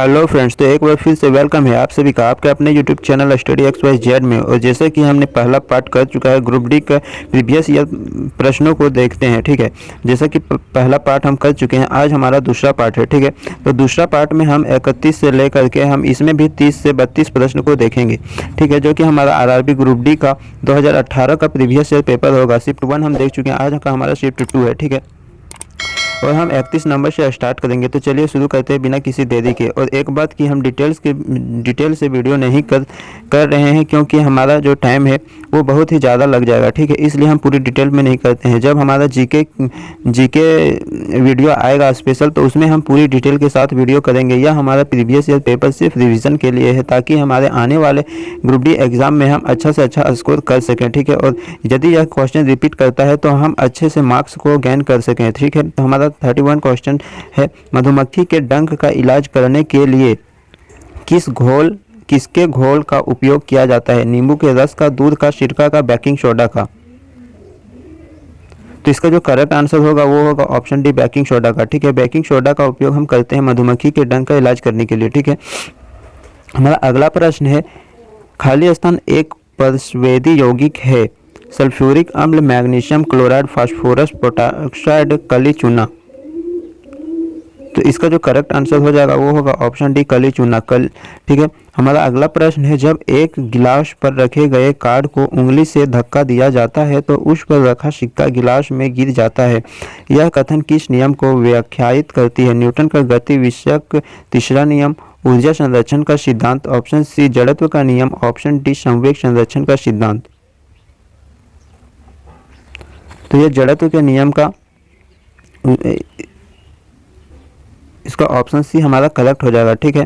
Hello friends, तो एक बार फिर से वेलकम है आप सभी का आपके अपने यूट्यूब चैनल स्टडी XYZ में। और जैसे कि हमने पहला पार्ट कर चुका है ग्रुप डी का प्रीवियस ईयर प्रश्नों को देखते हैं। ठीक है, जैसा कि पहला पार्ट हम कर चुके हैं, आज हमारा दूसरा पार्ट है। ठीक है, तो दूसरा पार्ट में हम 31 से लेकर के हम इसमें भी 30 से 32 प्रश्न को देखेंगे। ठीक है, जो कि हमारा RRB ग्रुप डी का 2018 का प्रीवियस ईयर पेपर होगा। शिफ्ट 1 हम देख चुके हैं, आज का हमारा शिफ्ट 2 है। ठीक है, और हम 31 नंबर से स्टार्ट करेंगे। तो चलिए शुरू करते हैं बिना किसी देरी के। और एक बात कि हम डिटेल से वीडियो नहीं कर रहे हैं, क्योंकि हमारा जो टाइम है वो बहुत ही ज़्यादा लग जाएगा। ठीक है, इसलिए हम पूरी डिटेल में नहीं करते हैं। जब हमारा जीके वीडियो आएगा स्पेशल, तो उसमें हम पूरी डिटेल के साथ वीडियो करेंगे। यह हमारा प्रीवियस ईयर पेपर सिर्फ रिविज़न के लिए है, ताकि हमारे आने वाले ग्रुप डी एग्ज़ाम में हम अच्छा से अच्छा स्कोर कर सकें। ठीक है, और यदि यह क्वेश्चन रिपीट करता है तो हम अच्छे से मार्क्स को गेन कर सकें। ठीक है, तो हमारा 31 क्वेश्चन है, मधुमक्खी के डंक का इलाज करने के लिए किसके घोल का उपयोग किया जाता है? नींबू के रस का, दूध का, सिरका का, बेकिंग सोडा का। तो इसका जो करेक्ट आंसर होगा वो होगा ऑप्शन डी, बेकिंग सोडा का। ठीक है, बेकिंग सोडा का उपयोग हम करते हैं मधुमक्खी के डंक का इलाज करने के लिए। ठीक है, हमारा अगला प्रश्न है, खाली स्थान एक परस्वेदी यौगिक है। सल्फ्यूरिक अम्ल, मैग्नीशियम क्लोराइड, फास्फोरस, पोटाक्साइड, कली चूना। तो इसका जो करेक्ट आंसर हो जाएगा वो होगा ऑप्शन डी, कली चूना। ठीक है, हमारा अगला प्रश्न है, जब एक गिलास पर रखे गए कार्ड को उंगली से धक्का दिया जाता है तो उस पर रखा सिक्का गिलास में गिर जाता है। यह कथन किस नियम को व्याख्यायित करती है? न्यूटन का गति विषयक तीसरा नियम, ऊर्जा संरक्षण का सिद्धांत, ऑप्शन सी जड़त्व का नियम, ऑप्शन डी संवेग संरक्षण का सिद्धांत। तो यह जड़त्व के नियम का, इसका ऑप्शन सी हमारा करेक्ट हो जाएगा। ठीक है,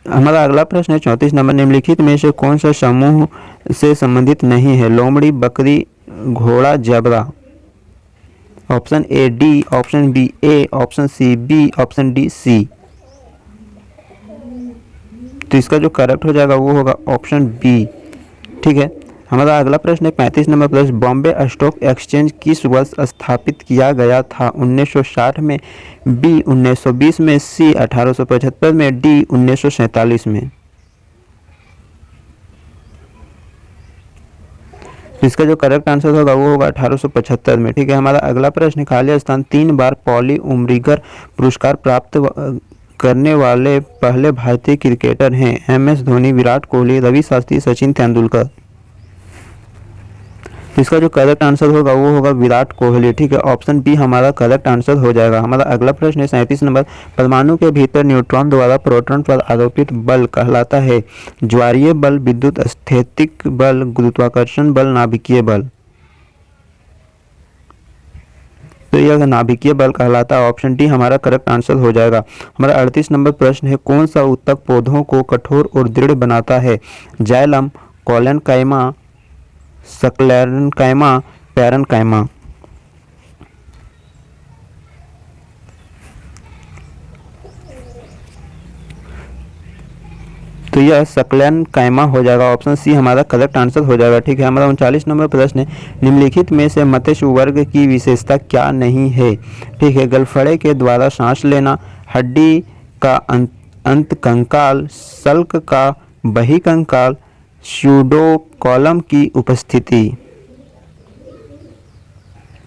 हमारा अगला प्रश्न है 34 नंबर, निम्नलिखित में से कौन सा समूह से संबंधित नहीं है? लोमड़ी, बकरी, घोड़ा, जबरा। Option A D, option B A, option C B, option D C. तो इसका जो करेक्ट हो जाएगा वो होगा ऑप्शन बी। ठीक है, हमारा अगला प्रश्न है 35 नंबर प्रश्न, बॉम्बे स्टॉक एक्सचेंज किस वर्ष स्थापित किया गया था? 1960 में, बी 1920 में, सी 1875 में, डी 1947 में। इसका जो करेक्ट आंसर होगा वो होगा 1875 में। ठीक है, हमारा अगला प्रश्न है, खाली स्थान 3 बार पॉली उम्रिगर पुरस्कार प्राप्त करने वाले पहले भारतीय क्रिकेटर हैं? MS धोनी, विराट कोहली, रवि शास्त्री, सचिन तेंदुलकर। इसका जो करेक्ट आंसर होगा वो होगा विराट कोहली। ठीक है, ऑप्शन बी हमारा करेक्ट आंसर हो जाएगा। हमारा अगला प्रश्न है 37 नंबर, परमाणु के भीतर न्यूट्रॉन द्वारा प्रोटॉन पर आरोपित बल कहलाता है? ज्वारीय बल, विद्युत स्थैतिक बल, गुरुत्वाकर्षण बल, नाभिकीय बल। तो यह नाभिकीय बल कहलाता है, ऑप्शन डी हमारा करेक्ट आंसर हो जाएगा। हमारा 38 नंबर प्रश्न है, कौन सा ऊतक पौधों को कठोर और दृढ़ बनाता है? Xylem, collenchyma, sclerenchyma, parenchyma. तो यह स्क्लेरेनकाइमा हो जाएगा, ऑप्शन सी हमारा करेक्ट आंसर हो जाएगा। ठीक है, हमारा 39 नंबर प्रश्न है, निम्नलिखित में से मत्स्य वर्ग की विशेषता क्या नहीं है? ठीक है, गलफड़े के द्वारा सांस लेना, हड्डी का अंत कंकाल, सल्क का बहिकंकाल, स्यूडोकोलम की उपस्थिति।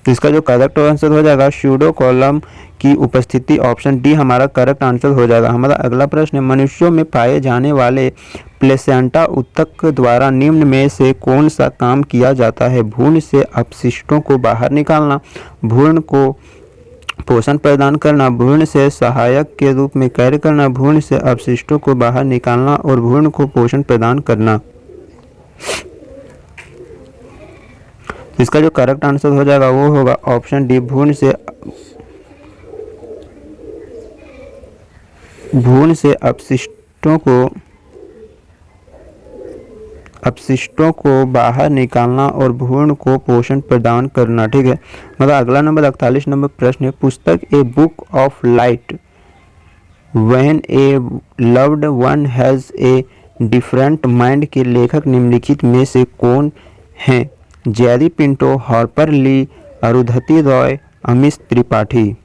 तो इसका जो करेक्ट आंसर हो जाएगा स्यूडोकोलम की उपस्थिति, ऑप्शन डी हमारा करेक्ट आंसर हो जाएगा। हमारा अगला प्रश्न है, मनुष्यों में पाए जाने वाले प्लेसेंटा ऊतक द्वारा निम्न में से कौन सा काम किया जाता है? भ्रूण से अपशिष्टों को बाहर निकालना, भ्रूण को पोषण प्रदान करना, भ्रूण से सहायक के रूप में कार्य करना, भ्रूण से अपशिष्टों को बाहर निकालना और भ्रूण को पोषण प्रदान करना। इसका जो करेक्ट आंसर हो जाएगा वो होगा ऑप्शन डी, भ्रूण से अपशिष्टों को बाहर निकालना और भ्रूण को पोषण प्रदान करना। ठीक है, मतलब अगला नंबर 41 नंबर प्रश्न है, पुस्तक a book of light when A loved one has a different mind के लेखक निम्नलिखित में से कौन हैं? जेरी पिंटो, हार्पर ली, अरुंधति रॉय, अमिश त्रिपाठी।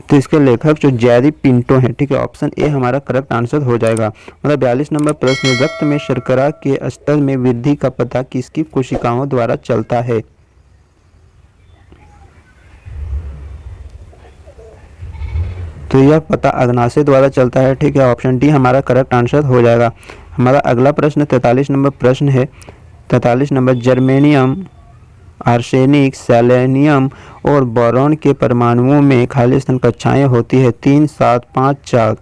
तो इसके लेखक जो जैरी पिंटो हैं, ठीक है, ऑप्शन ए हमारा करेक्ट आंसर हो जाएगा। मतलब 42 नंबर प्रश्न, रक्त में शर्करा के स्तर में वृद्धि का पता किसकी कोशिकाओं द्वारा चलता है? तो यह पता अग्नाशय द्वारा चलता है, ठीक है, ऑप्शन डी हमारा करेक्ट आंसर हो जाएगा। हमारा अगला प्रश्न 43 नंबर प्रश्न है। 43 नंबर, जर्मेनियम, आर्सेनिक, सेलेनियम और बोरॉन के परमाणुओं में खाली स्थान कक्षाएं होती है 3, 7, 5, 4।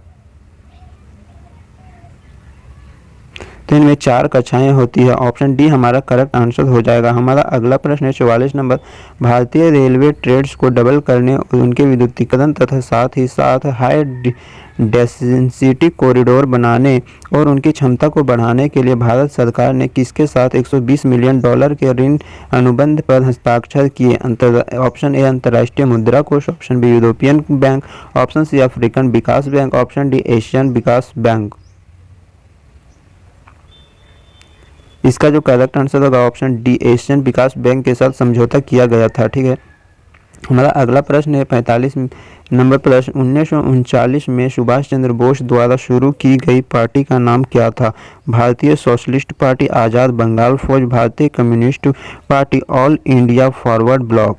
तो इनमें 4 कक्षाएं होती है, ऑप्शन डी हमारा करेक्ट आंसर हो जाएगा। हमारा अगला प्रश्न है 44 नंबर, भारतीय रेलवे ट्रेड्स को डबल करने और उनके विद्युतीकरण तथा साथ ही साथ हाई डेंसिटी कॉरिडोर बनाने और उनकी क्षमता को बढ़ाने के लिए भारत सरकार ने किसके साथ 120 मिलियन डॉलर के ऋण अनुबंध पर हस्ताक्षर किए? ऑप्शन ए अंतर्राष्ट्रीय मुद्रा कोष, option B European bank, option C African विकास बैंक, ऑप्शन डी एशियन विकास बैंक। इसका जो करेक्ट आंसर होगा ऑप्शन डी एशियन विकास बैंक के साथ समझौता किया गया था, ठीक है। हमारा अगला प्रश्न है 45 नंबर प्रश्न, 1939 में सुभाष चंद्र बोस द्वारा शुरू की गई पार्टी का नाम क्या था? भारतीय सोशलिस्ट पार्टी, आज़ाद बंगाल फौज, भारतीय communist party, all India forward block.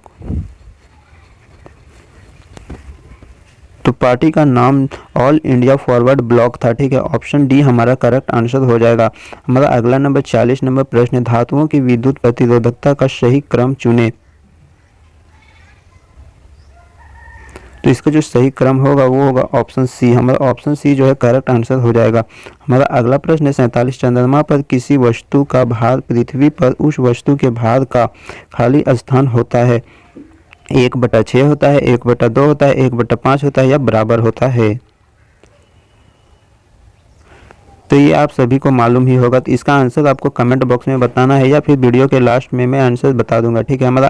तो पार्टी का नाम ऑल इंडिया फॉरवर्ड ब्लॉक था, ठीक है, ऑप्शन डी हमारा करेक्ट आंसर हो जाएगा। हमारा अगला नंबर 40 नंबर प्रश्न है, धातुओं की विद्युत प्रतिरोधकता का सही क्रम चुने। तो इसका जो सही क्रम होगा वो होगा ऑप्शन सी। हमारा ऑप्शन सी जो है करेक्ट आंसर हो जाएगा। हमारा अगला प्रश्न है 47, चंद्रमा पर किसी वस्तु का भार पृथ्वी पर उस वस्तु के भार का खाली स्थान होता है? 1/6 होता है, 1/2 होता है, 1/5 होता है या बराबर होता है? तो ये आप सभी को मालूम ही होगा। तो इसका आंसर आपको कमेंट बॉक्स में बताना है या फिर वीडियो के लास्ट में मैं आंसर बता दूंगा, ठीक है। हमारा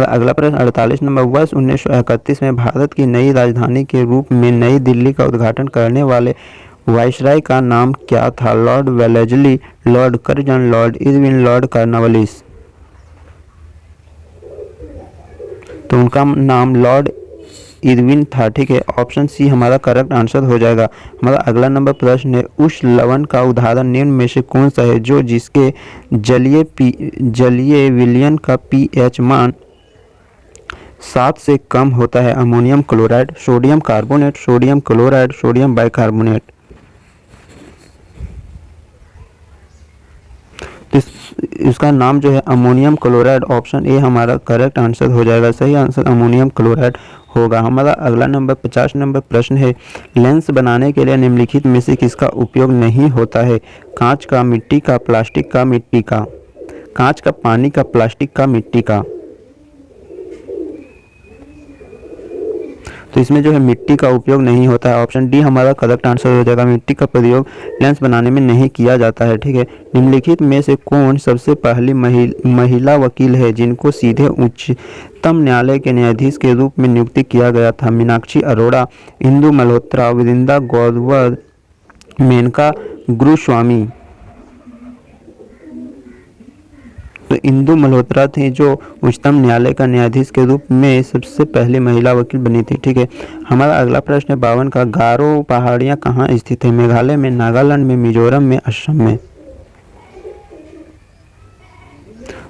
अगला प्रश्न 48 नंबर, वर्ष 1931 में भारत की नई राजधानी के रूप में नई दिल्ली का उद्घाटन करने वाले वायसराय का नाम क्या था? Lord Wellesley, Lord Curzon, Lord Irwin, Lord Cornwallis. तो उनका नाम लॉर्ड इरविन था, ठीक है, ऑप्शन सी हमारा करेक्ट आंसर हो जाएगा। हमारा अगला नंबर प्रश्न है, उस लवण का उदाहरण निम्न में से कौन सा है जो जिसके जलीय विलयन का पीएच मान 7 से कम होता है? Ammonium chloride, sodium carbonate, sodium chloride, sodium bicarbonate. इसका नाम जो है अमोनियम क्लोराइड, ऑप्शन ए हमारा करेक्ट आंसर हो जाएगा। सही आंसर अमोनियम क्लोराइड होगा। हमारा अगला नंबर 50 नंबर प्रश्न है, लेंस बनाने के लिए निम्नलिखित में से किसका उपयोग नहीं होता है? कांच का, मिट्टी का, प्लास्टिक का, मिट्टी का। कांच का, पानी का, प्लास्टिक का, मिट्टी का। तो इसमें जो है मिट्टी का उपयोग नहीं होता है, ऑप्शन डी हमारा करेक्ट आंसर हो जाएगा। मिट्टी का प्रयोग लेंस बनाने में नहीं किया जाता है, ठीक है। निम्नलिखित में से कौन सबसे पहली महिला वकील है जिनको सीधे उच्चतम न्यायालय के न्यायाधीश के रूप में नियुक्त किया गया था? मीनाक्षी अरोड़ा, इंदु मल्होत्रा, वृंदा गौरवर, मेनका गुरुस्वामी। तो इंदु मल्होत्रा थी जो उच्चतम न्यायालय का न्यायाधीश के रूप में सबसे पहली महिला वकील बनी थी, ठीक है। हमारा अगला प्रश्न है 52 का, गारो पहाड़ियाँ कहाँ स्थित है? मेघालय में, नागालैंड में, मिजोरम में, असम में।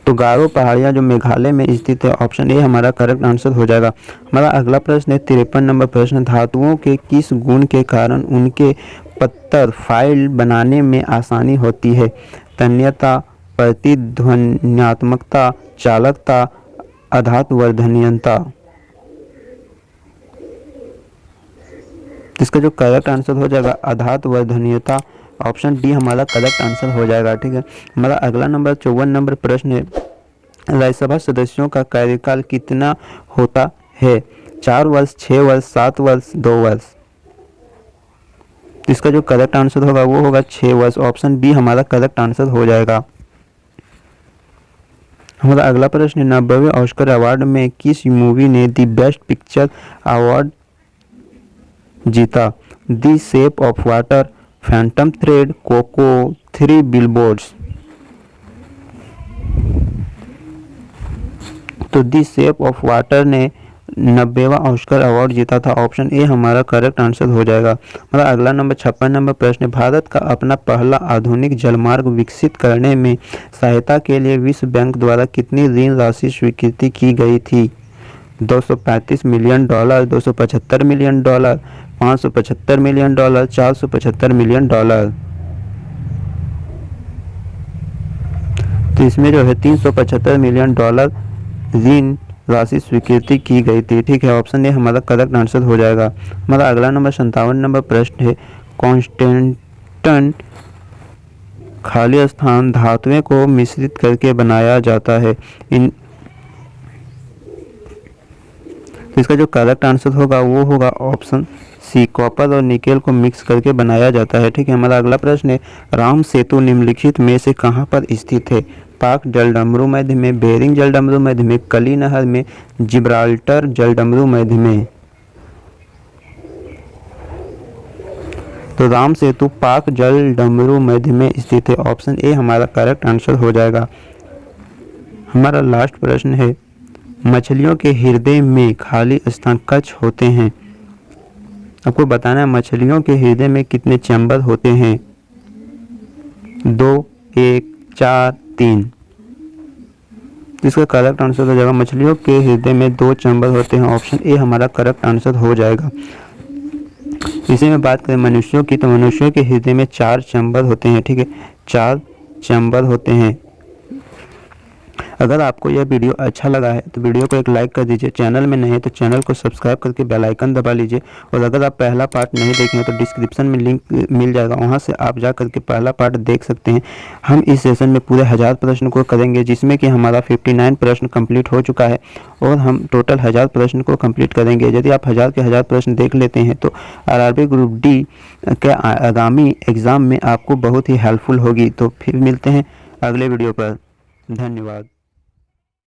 तो गारो पहाड़ियाँ जो मेघालय में स्थित है, ऑप्शन ए हमारा करेक्ट आंसर हो जाएगा। हमारा अगला प्रश्न है 53 नंबर प्रश्न, धातुओं के किस गुण के कारण उनके पत्थर फाइल बनाने में आसानी होती है? तन्यता, प्रतिध्वन्यात्मकता, चालकता, आघातवर्धनीयता। इसका जो करेक्ट आंसर हो जाएगा आघातवर्धनीयता, ऑप्शन डी हमारा करेक्ट आंसर हो जाएगा, ठीक है। हमारा अगला नंबर 54 नंबर प्रश्न है, राज्यसभा सदस्यों का कार्यकाल कितना होता है? 4 वर्ष, 6 वर्ष, 7 वर्ष, 2 वर्ष। इसका जो करेक्ट आंसर होगा वो होगा 6 वर्ष, ऑप्शन बी हमारा करेक्ट आंसर हो जाएगा। हमारा अगला प्रश्न है 90वें ऑस्कर अवार्ड में किस मूवी ने दी बेस्ट पिक्चर अवार्ड जीता? The shape of water, phantom thread, coco, 3 billboards. तो दी शेप ऑफ वाटर ने 90वां ऑस्कर अवार्ड जीता था? ऑप्शन ए हमारा करेक्ट आंसर हो जाएगा। हमारा अगला नंबर 56 नंबर प्रश्न है, भारत का अपना पहला आधुनिक जलमार्ग विकसित करने में सहायता के लिए विश्व बैंक द्वारा कितनी ऋण राशि स्वीकृति की गई थी? 235 million dollar, 275 million dollar, 575 million dollar, 475 million dollar. तो इसमें जो है 375 मिलियन डॉलर ऋण राशि स्वीकृति की गई थी। ठीक है, ऑप्शन ए हमारा करेक्ट आंसर हो जाएगा। हमारा अगला नंबर 57 नंबर प्रश्न है, कॉन्स्टेंटन खाली स्थान धातुओं को मिश्रित करके बनाया जाता है। तो इसका जो करेक्ट आंसर होगा वो होगा ऑप्शन सी, कॉपर और निकेल को मिक्स करके बनाया जाता है। ठीक है, हमारा अगला प्रश्न है, राम सेतु निम्नलिखित में से कहाँ पर स्थित है? पाक जलडमरू मध्य में, बेरिंग जलडमरू मध्य में, कली नहर में, जिब्राल्टर जलडमरू मध्य में। तो राम सेतु पाक जलडमरू मध्य में स्थित है। ऑप्शन ए हमारा करेक्ट आंसर हो जाएगा। हमारा लास्ट प्रश्न है, मछलियों के हृदय में खाली स्थान कच्छ होते हैं। आपको बताना है मछलियों के हृदय में कितने चैम्बर होते हैं? 2, 1, 4, 3। इसका करेक्ट आंसर हो जाएगा, मछलियों के हृदय में 2 चैम्बर होते हैं। ऑप्शन ए हमारा करेक्ट आंसर हो जाएगा। इसी में बात करें मनुष्यों की, तो मनुष्यों के हृदय में 4 चैम्बर होते हैं। ठीक है, 4 चैम्बर होते हैं। अगर आपको यह वीडियो अच्छा लगा है तो वीडियो को एक लाइक कर दीजिए। चैनल में नए हैं तो चैनल को सब्सक्राइब करके बेल आइकन दबा लीजिए। और अगर आप पहला पार्ट नहीं देखे हैं तो डिस्क्रिप्शन में लिंक मिल जाएगा, वहां से आप जा करके पहला पार्ट देख सकते हैं। हम इस सेशन में पूरे 1000 प्रश्न को करेंगे, जिसमें कि हमारा 59 प्रश्न कंप्लीट हो चुका है और हम टोटल 1000 प्रश्न को कंप्लीट करेंगे। यदि आप 1000 के 1000 प्रश्न देख लेते हैं तो आरआरबी ग्रुप डी के आगामी एग्ज़ाम में आपको बहुत ही हेल्पफुल होगी। तो फिर मिलते हैं अगले वीडियो पर। धन्यवाद।